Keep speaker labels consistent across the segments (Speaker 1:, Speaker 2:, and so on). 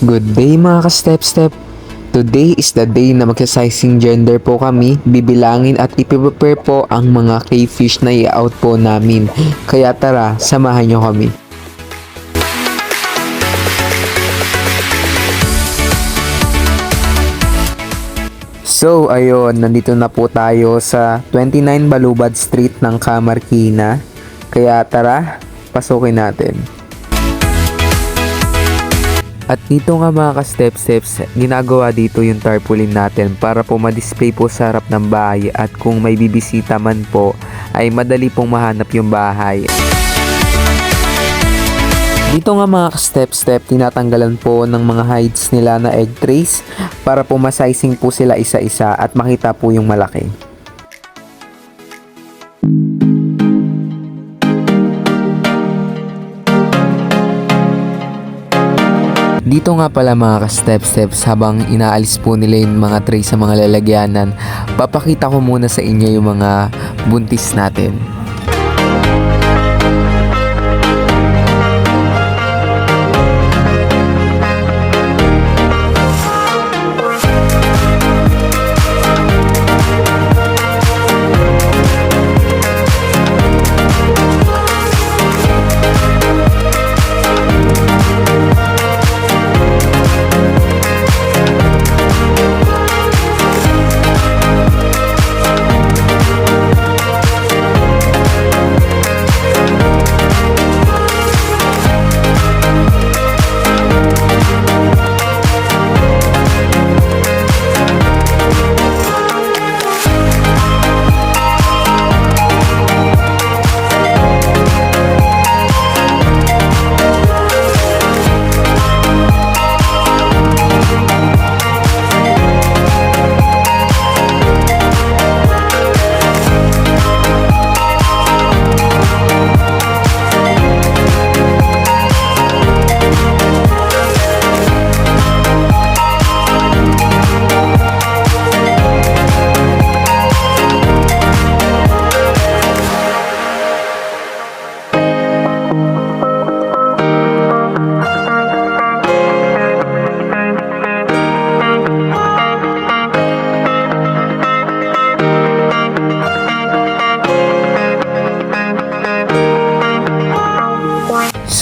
Speaker 1: Good day mga ka-step-step. Today is the day na magsa-sizing gender po kami, bibilangin at ipiprepare po ang mga crayfish na i-out po namin. Kaya tara, samahan nyo kami. So ayun, nandito na po tayo sa 29 Balubad Street ng Camarquina. Kaya tara, pasukin natin. At dito nga mga ka-step-steps, ginagawa dito yung tarpaulin natin para po ma-display po sa harap ng bahay at kung may bibisita man po ay madali pong mahanap yung bahay. Dito nga mga ka-step-step, tinatanggalan po ng mga hides nila na egg trays para po ma-sizing po sila isa-isa at makita po yung malaki. Dito nga pala mga ka-step-steps, habang inaalis po nila yung mga tray sa mga lalagyanan, papakita ko muna sa inyo yung mga buntis natin.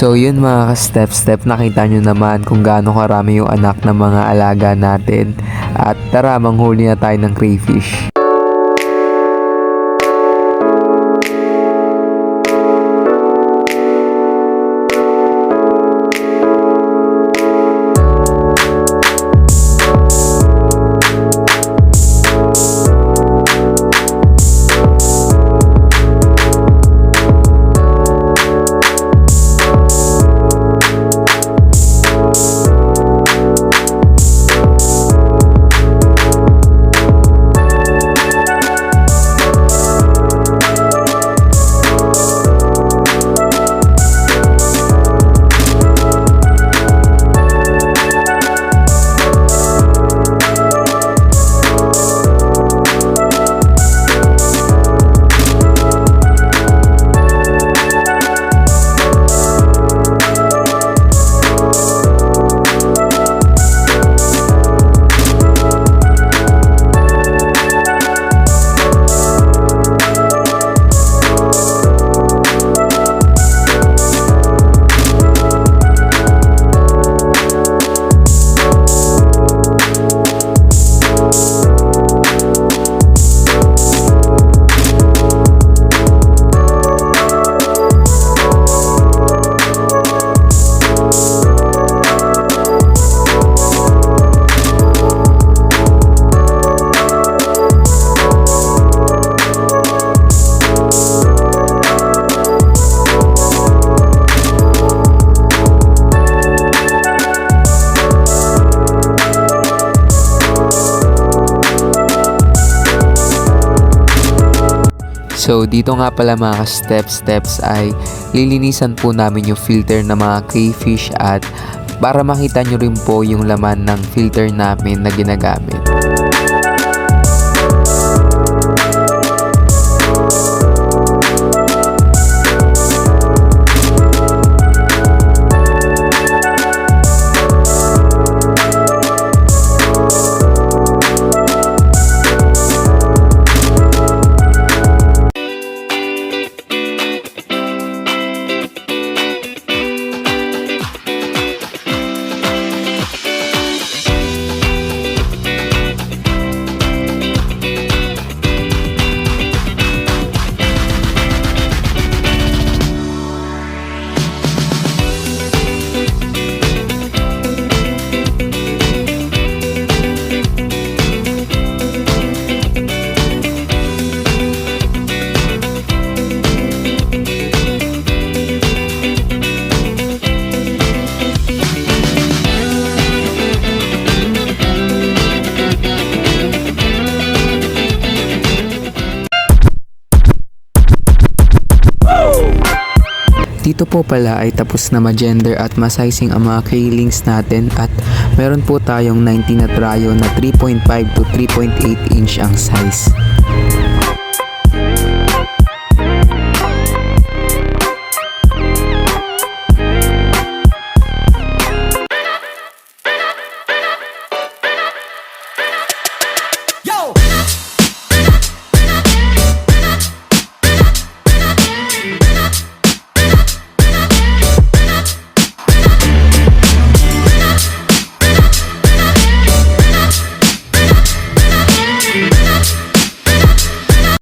Speaker 1: So yun mga ka-step-step, nakita nyo naman kung gaano karami yung anak ng mga alaga natin. At tara, manghuli na tayo ng crayfish. So dito nga pala mga ka-step-steps ay lilinisan po namin yung filter ng mga crayfish at para makita nyo rin po yung laman ng filter namin na ginagamit. Ito po pala ay tapos na ma-gender at ma-sizing ang mga K-links natin at meron po tayong 19 na tryo na 3.5 to 3.8 inch ang size.